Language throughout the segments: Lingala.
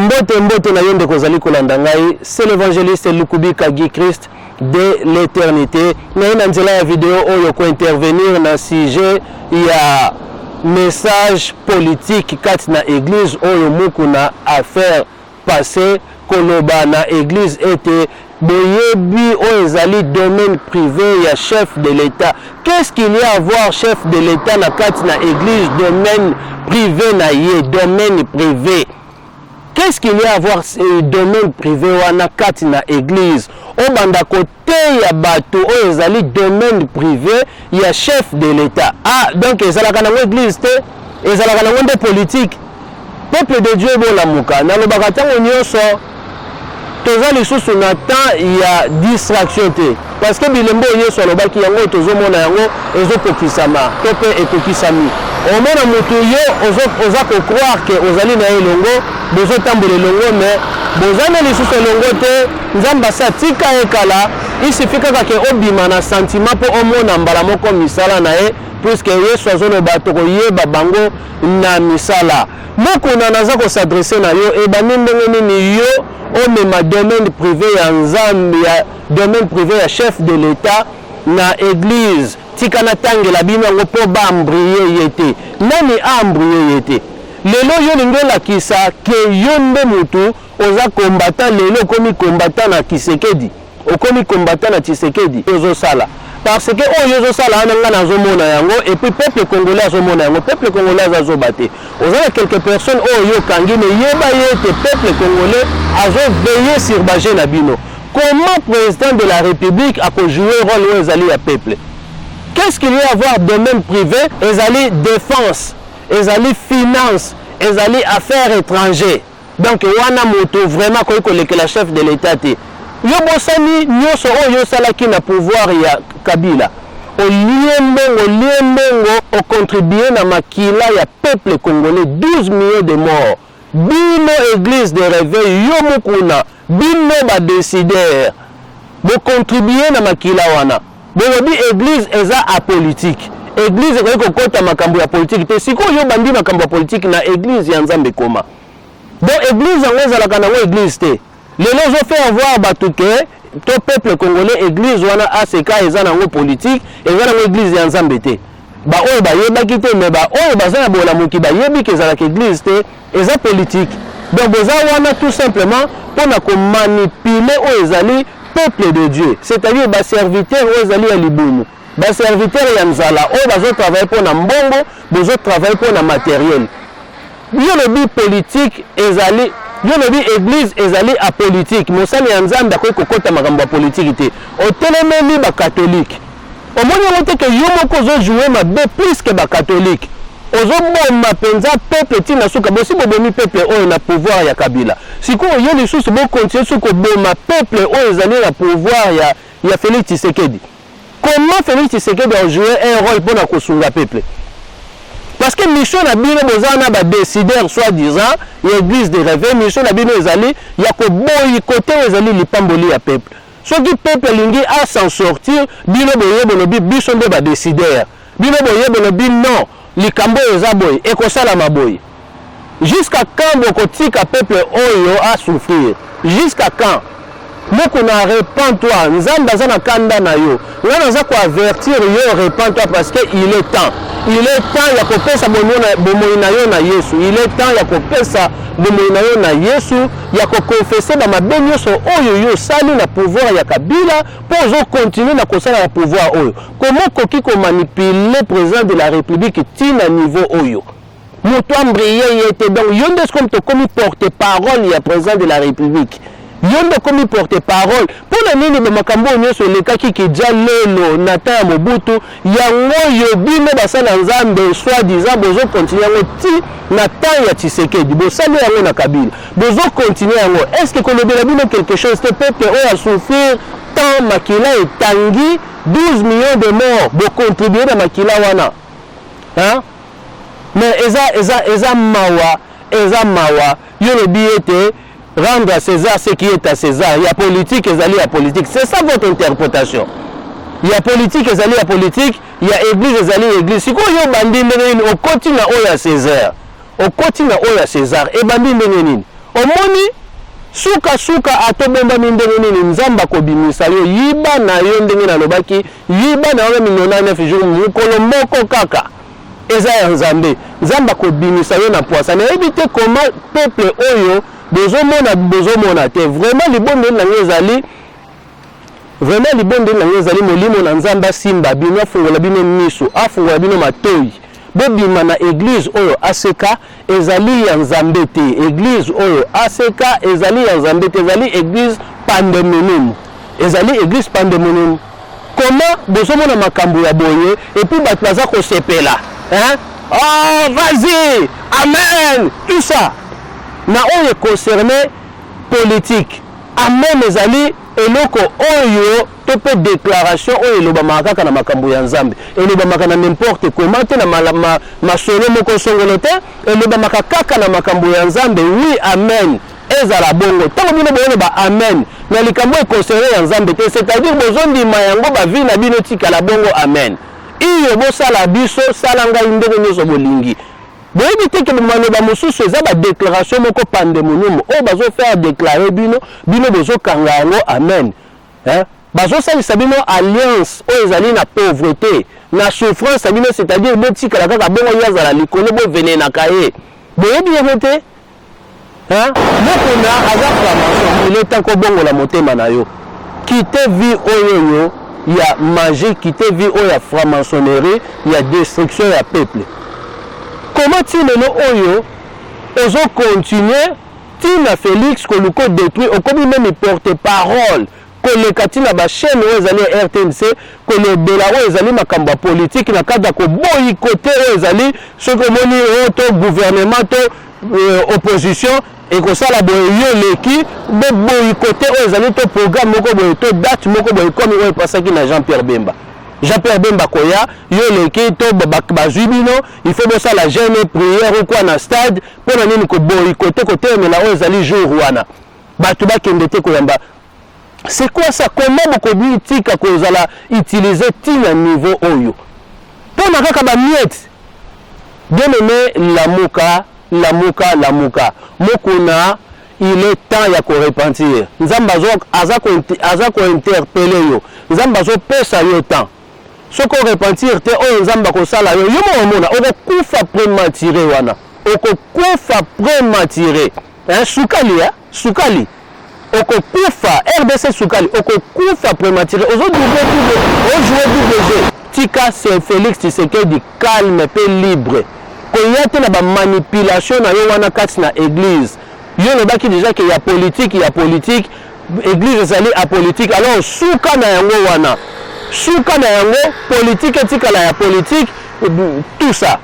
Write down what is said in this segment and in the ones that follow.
Mbote na yonde kozali kolanda ngai, c'est l'évangéliste Lukubi Kagi Christ de l'éternité. Na nzela ya vidéo oyo ko intervenir na sujet ya message politique kati na église oyo muku na affaire passé koloba na église était boyebi oyo ezali domaine privé ya chef de l'État. Qu'est-ce qu'il y a à voir chef de l'État na kati na église domaine privé na ye domaine privé? Qu'est-ce qu'il y a à voir domaine privé wana kati na église? On banda côté ya bato oyo ezali domaine privé ya chef de l'État. Ah donc ezalaka na église te, ezalaka na nde politique. Peuple de Dieu bon la muka na lobaka tango nyonso toza lisusu na temps ya distraction te parce que bilembo nyonso lobaki yango tozomona yango ezokokisama to pe ekokisami omona mutu yo oza ko croire que ozali na elongo bozotambola elongo mais bozana lisusu elongo te nzamba sa tika ekala isuffit kaka ke obima na sentiment po omona mbala moko misala na ye puisque Yesu azoloba tokoyeba bango na misala moko na naza ko s'adresser na yo e banindenge nini yo omema domaine privé ya nzambe ya domaine privé ya chef de l'État na église tika na tangela bino ngo po bambriye yete nani ambriye yete lelo yo lingola kisa ke yonde mutu oza combattant lelo komi combattant na Kisekedi okomi combattant na Tshisekedi ozo sala parce que oyo ozo sala nanga na zomona yango et puis peuple congolais azomona yango peuple congolais azobate oza quelques personnes oyo kangi ne yeba yete peuple congolais azo veiller sur baje na bino. Comment président de la République a joué rôle ezali ya peuple? Qu'est-ce qu'il y a à voir domaine privé? Ezali défense, ezali finance, ezali affaires étrangères. Donc wana moto vraiment koyi kolekela chef de l'État te. Yo bosani nyoso oyo salaki na pouvoir ya Kabila. Oliembongo o contribuer na makila ya peuple congolais 12 millions de morts. Bino église de réveil yo mukuna bino ba décideur bo contribuer na makila wana bobi église eza apolitique église ko kota makambo ya politique te siko yo bandi makambo ya politique na église ya Nzambe koma donc église angeza la kana église te lelo zo fait avoir batuke to peuple congolais église wana aseka eza na politique eza na église ya Nzambe te ba oyo ba yebaki te mais ba oyo bazana bola muki ba yebi ke ezala église te eza politique. Donc boza wana tout simplement pour manipuler aux ezali peuple de Dieu, c'est-à-dire ba serviteur aux ezali ya libumu ba serviteur ya nzala oyo bazo travailler pour na mbongo bozo travailler pour na matériel. Yo le bi politique ezali yo le bi église ezali a politique mosali ya nzambe ko kokota makambo ya politique te otelemeli ba catholique omoni wote que yo moko zo jouer ma be plus que ba catholique ozoboma penza peuple tina suka bosi bobomi peuple oyo na pouvoir ya Kabila siko yo lisusu bo continuer suko boma peuple oyo ezali na pouvoir ya Félix Tshisekedi. Comment Félix Tshisekedi a joué un rôle pour na kosunga peuple? Parce que mission na bino bozana ba décideur soi-disant l'église de réveil mission na bino ezali ya ko boyi côté ezali lipamboli ya peuple soki peuple lingi a s'en sortir bino boyebo lobi biso nde ba décideur bino boyebo lobi non likambo eza boy ekosala maboy. Jusqu'à quand bokotika peuple oyo a souffrir? Jusqu'à quand? Moko na repens-toi, nzamba za na kanda na yo. Wana za ko avertir yo repens-toi parce que il est temps. Il est temps ya kopesa bomoyi na yo na Yesu. Il est temps ya kopesa bomoyi na yo na Yesu, ya ko confesser ba mabe nyonso oyo yo sali na pouvoir ya Kabila pour zo continuer na kosala na pouvoir oyo. Comment koki ko manipuler président de la République tina niveau oyo? Moto ambriye yete donc yonde comme to comme porte-parole ya président de la République. Yondo comme porte-parole pour la nini de makambo nyonso lekaki ki jalelo nata ya Mobutu yango yobino basala nzambe soi-disant bozo continuer ngo ti nata ya Tshisekedi bosali yango na Kabila bozo continuer yango. Est-ce que kolobela bino quelque chose te peuple oyo a souffrir tant makila etangi 12 millions de morts bo contribuer na makila wana hein? Mais eza mawa yo lobi ete rendre à César ce qui est à César. Il y a politique, il y a politique. C'est ça votre interprétation. Il y a politique, il y a politique. Il y a église, il y a église. Si vous avez au continent où il y a César, au continent où il y a César, et bandi ndengenine. omoni suka atobomba mindenge nini nzamba kobimisa yo yiba na yo ndenge na lobaki yiba na yo 99 jours mukolo moko kaka eza ya nzamba kobimisa yo na poisa na ebite comment peuple oyo bozomona te vraiment libonde na ezali vraiment libonde na ezali molimo na nzamba simba bino afungola bino miso afungola bino matoyi bobima na église oyo aseka ezali ya nzambe te église oyo aseka ezali ya nzambe te ezali église pandemonium comment bozomona makambo ya boye et puis bato baza kosepela hein oh vas-y amen tout ça na oyo concerné politique amen ezali eloko oyo to pe déclaration oyo elobamaka kaka na makambo ya nzambe elobamaka na n'importe comment te na masolo moko songolo te elobamaka kaka na makambo ya nzambe oui amen ezala bongo ntango bino boyeba amen na likambo ekonsere ya nzambe te c'est-à-dire bozondima yango bavi na bino tikala bongo amen iyo bosala biso sala ngai ndenge nyonso bolingi boyebi te ke maloba mosusu eza badéclaration moko pandemonium oyo bazofaire déclare bino bozokanga yango amen bazosalisa bino alliance oyo ezali na pauvreté na souffrance ya bino c'est-à-dire botikala kaka bongo ye azala likolo bovenenaka ye boyebi yango te mokona aza franc-maçon il est temps kobongola motema na yo kite vie oyo ya magie kite vie oyo ya franc-maçonnerie ya destruction ya peuple. Comment tu lelo oyo ozo continuer tina Félix Koluko détruit au comme même porte-parole kolekati na ba chaîne oyo ezali RTNC kolebela oyo ezali makambo politique na kada ko boycotté oyo ezali soki omoni to gouvernement to opposition et que ça la boyo leki be boycotté oyo ezali to programme moko boyo to date moko boyo comme oyo pasaki na Jean-Pierre Bemba koya yo leki to bazwibino il faut bossa la jeune prière ou quoi na stade pour nini ko boycotté côté mais la oyo ezali jour wana batu bakende te koyamba. C'est quoi ça? Comment beaucoup tika kozala utiliser tina niveau oyo? Pour na kaka ba miette. Bien aimé lamuka. Mokuna il est temps ya ko repentir. Nzamba azako interpeller yo. Nzamba zo pesa yo temps. Soko repentir te oyo nzamba ko sala yo. Yo mona oko kufa prématuré wana. Oko kufa prématuré. Sukali. Okokufa RDC Soukali okokufa prématuré aujourd'hui double jeu tika c'est Félix Tshisekedi calme et libre koyate na ba manipulation na yo wana kati na église yo le baki déjà que y a politique église ezali a politique alors suka na yango politique tika la ya politique tout ça.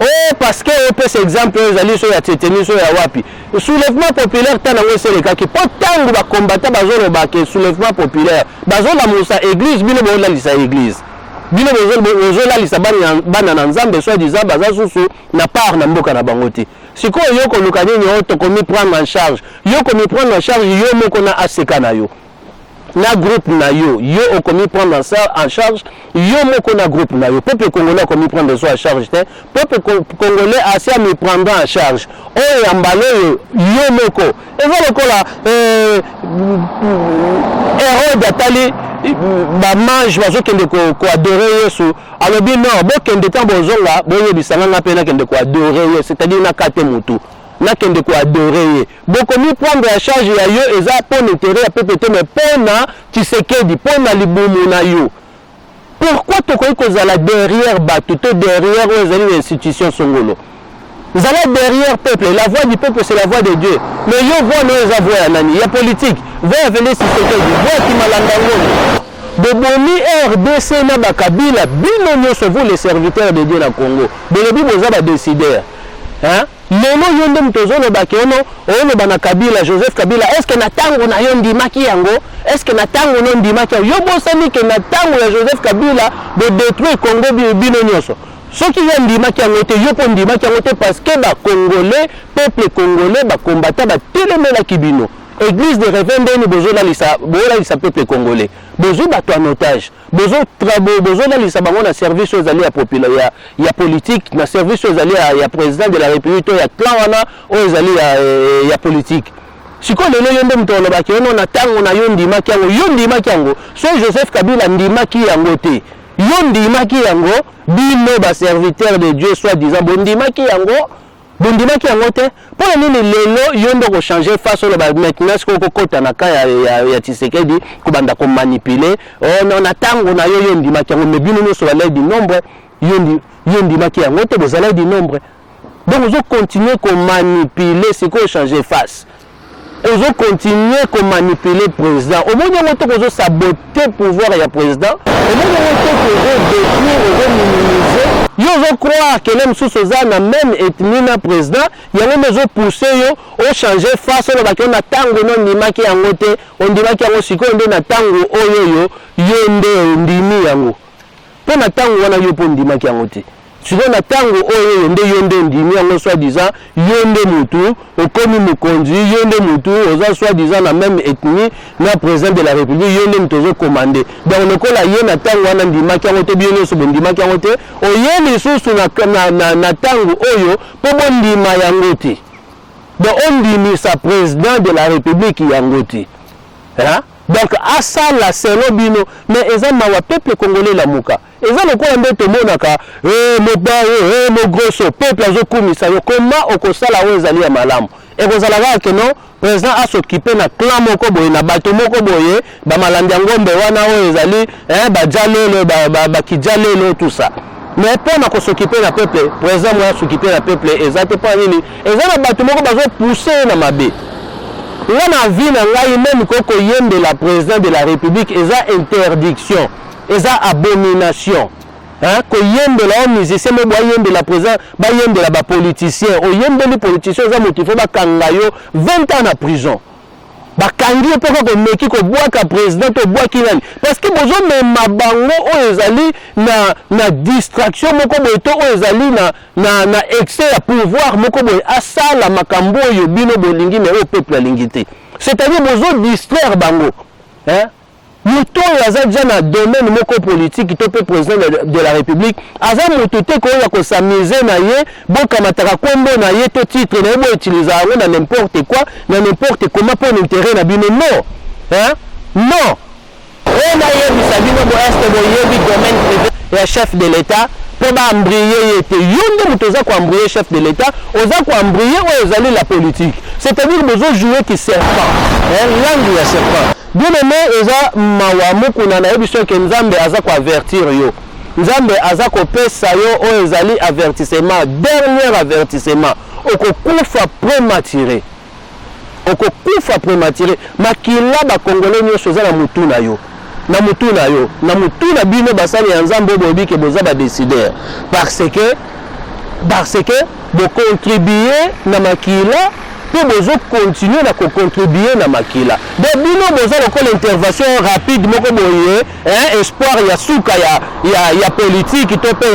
Oh, parce que on peut cet exemple ezali so ya teteni so ya wapi soulèvement populaire tana ngose le kaki po tangu ba combattant bazolo ba ke soulèvement populaire bazola musa église bino bola lisa église bino bozola lisa bana na nzambe so disant bazasusu na part na mboka na bangote siko yoko lukani nyo to komi prendre en charge yo moko na aseka na yo na groupe na yo okomi prendre en charge yo moko na groupe na yo peuple congolais okomi prendre en charge te peuple congolais asia mi prendre en charge oyo yambalo yo moko eza lokola Hérode atali ba mange bazokende ko adorer Yesu alobi non bokende tan bozonga boyebisanga na pena kende ko adorer Yesu c'est-à-dire na kate mutu na kende ko adorer bokomi prendre en charge ya yo eza pour l'intérêt ya peuple mais pona Tshisekedi pona libumu na yo. Pourquoi tokoki kozala derrière bato to derrière les institutions songolo zala derrière peuple la voix du peuple c'est la voix de Dieu mais yo voix no eza voix ya nani ya politique voix venir Tshisekedi voix kimalanda ngolo bobomi RDC na bakabila bino nyonso vous les serviteurs de Dieu na Congo bolobi boza ba décideur hein lelo yonde mtozolo bakeono ono bana Kabila Joseph Kabila est-ce que na tango na yo ndimaki yango est-ce que na tango no ndimaki yo bosani ke na tango ya Joseph Kabila de détruire Congo bino nyonso soki ya ndimaki yango te yo po ndimaki yango te parce que ba congolais peuple congolais ba combattant ba telemela kibino église de Révendé ni bozola lisa peuple congolais bozo bato en otage bozo na lisabango na service aux alliés ya politique na service aux alliés ya président de la république ya clan wana aux alliés ya politique siko lelo yende mtolo baki ono na tango na yo ndimaki yango so Joseph Kabila ndimaki yango te yo ndimaki yango bino ba serviteur de Dieu soit disant bondimaki yango te pour nini lelo yondo ko changer face au maintenant ce ko kota na ka ya Tshisekedi ko banda ko manipuler on a tango na yo ndimaki yango mebino no so la du nombre yondimaki yango te bozala du nombre donc vous continuez ko manipuler ce ko changer face vous continuez à manipuler le président. Au moment où vous saboter le pouvoir du président, au moment où vous détruire, vous minimiser, vous croire que les gens même ethnie na président, il y a même poussé au changer face à la on a tango non ndimaki yango te, on ndimaki yango sikoyo na tango oyo yonde ndimi yango. Pour na tango wana yo po ndimaki yango te. Sinon na tango oyo yonde ndimi yango soit disant yonde mutu okomi mukonzi yonde mutu oza soit disant na même ethnie na président de la république yonde mutozo commander donc lokola ye na tango wana ndimaki yango te bien so ndimaki yango te oyeli susu na tango oyo po bondima yango te donc on ndimi sa président de la république yango te hein donc à ça la selo bino mais ezama wa peuple congolais la muka ezama ko ndete monaka mo grosso peuple azokumisa yo comment okosala o ezali ya malamu ekozala que non président a s'occuper na clan moko boye na bato moko boye ba malandi ngombe wana o ezali ba jalelo ba kijalelo tout ça mais pour s'occuper na peuple président moi s'occuper na peuple ezate pas nini ezana bato moko bazo pousser na mabe wana vie na ngai même koko yembe la président de la république eza interdiction eza abomination hein ko yembe la musicien mo yembe la président ba yembe la ba politicien o yembe les politiciens eza motifo ba kangayo 20 ans na prison ba kangi poko ko meki ko bwaka président to bwaki nani parce que bozo mema bango o ezali na distraction moko boye to o ezali na excès ya pouvoir moko boye asala makambo yo bino bolingi mais au peuple alingité c'est-à-dire bozo distraire bango hein muto yaza déjà na domaine moko politique to pe président de la république aza muto te ko ya ko s'amuser na ye boka mataka kombo na ye to titre na ye bo utiliser na n'importe quoi na n'importe comment pour l'intérêt na bino non hein non on a ye bisabino bo est bo ye domaine privé ya chef de l'état pour ba embrayer était yonde muto za ko embrayer chef de l'état oza ko embrayer o ezali la politique c'est-à-dire bozo jouer qui serpent hein langue ya serpent bien aimé eza mawamu kuna na ebiso ke nzambe aza ko avertir yo nzambe aza ko pesa yo o ezali avertissement dernier avertissement okokufa prématuré makila ba congolais nyoso za na mutu na yo na mutu na bino basali ya nzambe bobi ke boza ba décider parce que bo contribuer na makila pour besoin continuer à contribuer na makila de bino besoin de l'intervention rapide moko boye espoir ya suka ya politique topé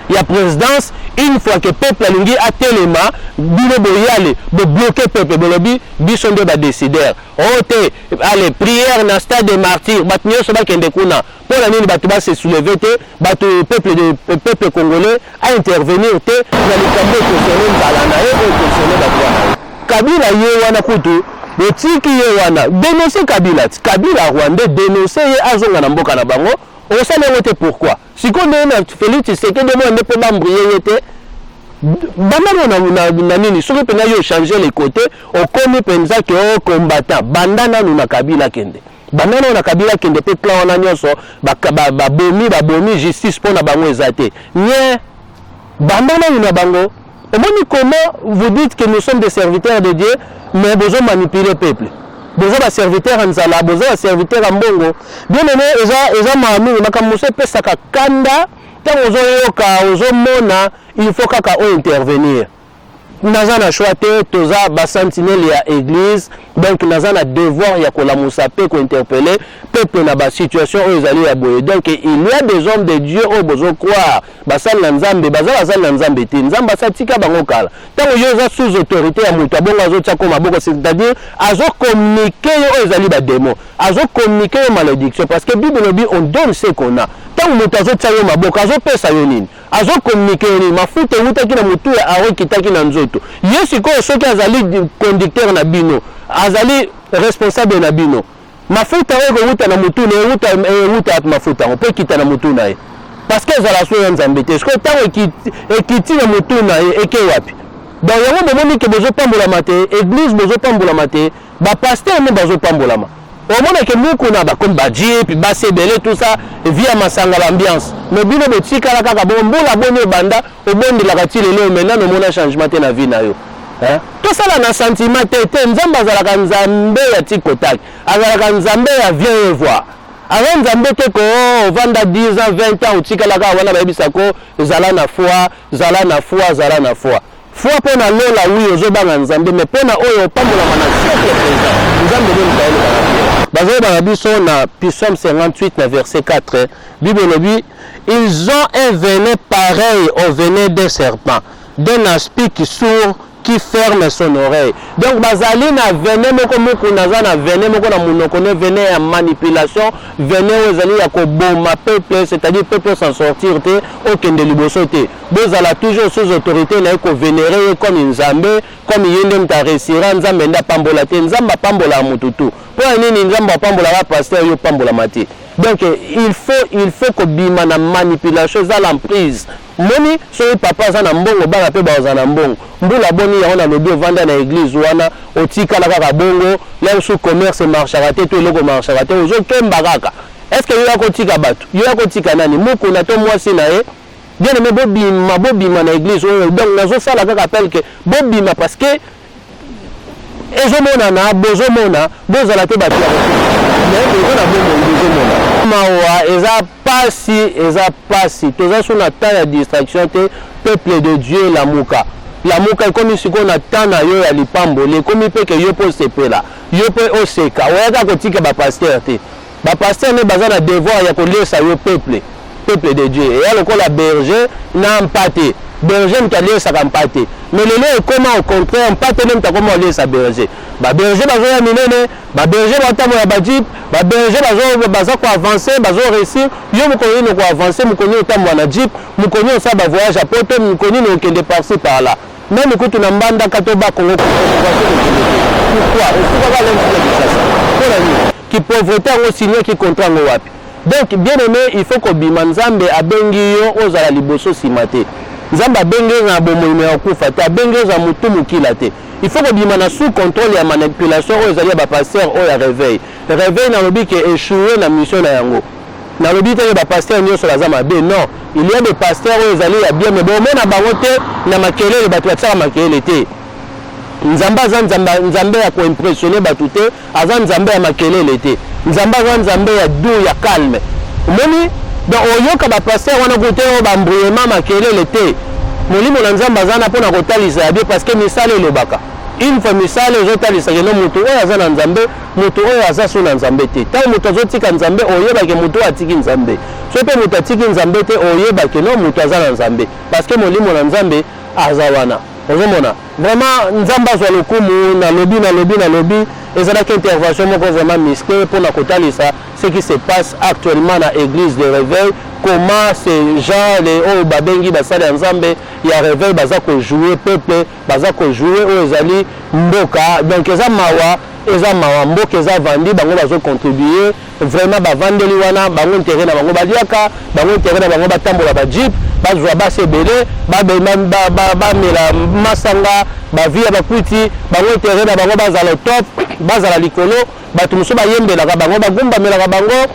ya présidence une fois que peuple alingi atelema bino boyale de bloquer peuple bolobi biso nde ba décider ote allez prière na stade de martyr batnyo so ba kende kuna pour la nini batu ba se soulever te batu peuple congolais à intervenir te na likambo concernant balana et concernant batwa Kabila ye wana kutu botiki ye wana dénoncer Kabila Rwanda dénoncer ye azonga na mboka na bango osala ngote pourquoi sikonde na Félix Tshisekedi mo ne peut pas embrayer te bana na nini soki pena yo changer les côtés au komi penza que o combattant bandana na Kabila kende bandana na Kabila kende pe plan wana nyonso ba bomi justice pona bango ezate nye bandana na bango. Et moi, comment vous dites que nous sommes des serviteurs de Dieu, mais vous avez manipulé le peuple. Vous avez des serviteurs en Zala, vous avez des serviteurs en Bongo. Bien aimé, ils ont mamie, ils ont fait ça kanda, tant ils ont mona, il faut qu'ils intervenir. naza na choix te toza ba sentinelle ya église donc naza na devoir ya kolamusa pe ko interpeller peuple na ba situation oyo ezali ya boye donc il y a des hommes de Dieu oyo bozo croire basali na nzambe basali na nzambe te nzambe asatika bango kala tango yo za sous autorité ya mutu abongo azotia ko maboko c'est-à-dire azo communiquer oyo ezali ba démon azo communiquer malédiction parce que Bible lobi on donne ce qu'on a tango mutu azotia yo maboko azopesa yo nini azo communiquer ni mafuta utaki na mutu ya awe kitaki na nzoto yesu ko soki azali conducteur na bino azali responsable na bino mafuta oyo uta na mutu ne uta at mafuta on peut kita na mutu na ye parce que ezala so ya nzambe te ko tango ekiti na mutu na ye eke wapi donc yango bomoni ke bozo pambola mate église bozo pambola mate ba pasteur ne bozo pambola ma au moins que nous qu'on a comme badji puis basse belé tout ça via masanga l'ambiance mais bino betika la kaka bon la bonne banda au bon de la katile leo maintenant no mona changement te na vie na yo hein tout ça là na sentiment te nzamba za la nzambe ya tikotak azala nzambe ya viens voir avant nzambe te ko vanda 10 ans 20 ans utika la kaka wana bayebisa ko zala na foi foi pona lola oui ozobanga nzambe mais pona oyo pambola mana siècle présent nzambe de mutaelo bazo ba biso na Psaume 58 na verset 4 Bible lobi ils ont un venin pareil au venin d'un serpent d'un aspic qui sourd qui ferme son oreille donc bazali na venin moko naza na venin moko na munoko ne venin ya manipulation venin ozali ya ko boma peuple c'est-à-dire peuple s'en sortir te okende liboso te bozala toujours sous autorité na ko vénérer comme nzambe comme yende mtaresira nzambe nda pambola te nzamba pambola mututu po nini nzamba pambola ba pasteur yo pambola mati donc il faut ko bima na manipulation za l'emprise moni so papa za na mbongo bana pe ba za na mbongo mbula boni ya ona lobi vanda na église wana otika la kaka bongo là sous commerce marche raté to loko marche raté ozo kemba kaka est-ce que yo yako tika batu yo yako tika nani moko na to mwasi na ye bien aimé bobima na église donc nazo sala kaka appel que bobima parce que ezomona na bozomona bozala te batu mais ezona bongo bozomona mawa eza pasi toza sur na temps ya distraction te peuple de Dieu la muka ekomi siko na temps na yo ya lipamboli ekomi pe ke yo po sepela yo pe oseka oyaka kotika ba pasteur te ba pasteur ne baza na devoir ya kolesa yo peuple de Dieu et lokola berger na mpate berger mtalesa mpate mais lelo ekoma au contraire mpate même takoma olesa berger ba berger bazo ya minene ba berger batamo ya bajip ba berger bazo ko avancer bazo réussir yo mukoni no ko avancer mukoni otamwa na jeep mukoni osa ba voyage à poto mukoni no kende par-ci par là même kutu na mbanda kato ba Congo pourquoi est-ce que va l'influence qui pauvreté en signé qui contrat ngo wapi donc bien aimé il faut que bima nzambe abengi yo ozala liboso simate nzambe abengi na bomoime ya kufa te abengi za mutu mukila te il faut que bima na sous contrôle ya manipulation ozali ba pasteur o ya réveil na lobi ke échouer na mission na yango na lobi te ba pasteur nyo sola za mabe non il y a des pasteurs ozali ya bien mais bon na bango te na makelele batu batsa makelele te nzambe ya ko impressionner batu te aza nzambe ya makelele te nzambe aza nzambe ya doux ya calme moni donc oyoka ba pasteur wana kote o ba mbrouillement makelele te molimo na nzambe azana pona kotalisa ya bien parce que misale lobaka une fois misale ezotalisa ke no mutu oyo aza na nzambe mutu oyo aza so na nzambe te tango mutu azotika nzambe oyebake mutu atiki nzambe so pe mutu atiki nzambe te oyebake no mutu aza na nzambe parce que molimo na nzambe aza wana ozomona vraiment nzamba azwa lokumu na lobi ezalaki intervention moko vraiment musclé pour na kotalisa ce qui se passe actuellement na église de réveil comment ces gens les oyo babengi basali ya nzambe ya réveil baza kojouer peuple baza kojouer oyo ezali mboka donc eza mawa mboka eza vandi bango bazo contribuer vraiment bavandeli wana bango intérêt na bango baliaka bango intérêt na bango batambola bajip bazwa basi ebele bamela masanga bavia bakuti bango intérêt na bango bazala top bazala likolo bato mosusu bayembelaka bango bagumbamelaka bango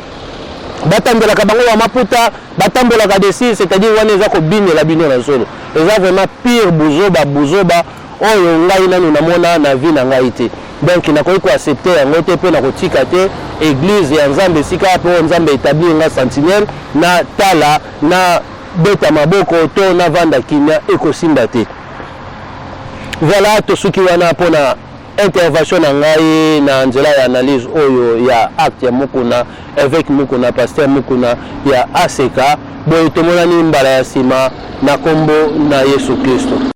batambolaka bango wa maputa batambolaka desi c'est-à-dire wana eza kobinela bino na solo eza vraiment pire buzoba oyo ngai nanu namona na vie na ngai te donc nakoki koaccepte yango te mpe nakotika te église ya nzambe esika mpo nzambe établir nga sentinelle na tala na beta maboko to na vanda kimia ekosimba te Voilà, tosuki wana pona intervention na ngai na nzela ya analyse oyo ya acte ya Mukuna avec Mukuna pasteur Mukuna ya ACK boye tomonani mbala ya sima na kombo na Yesu Kristo.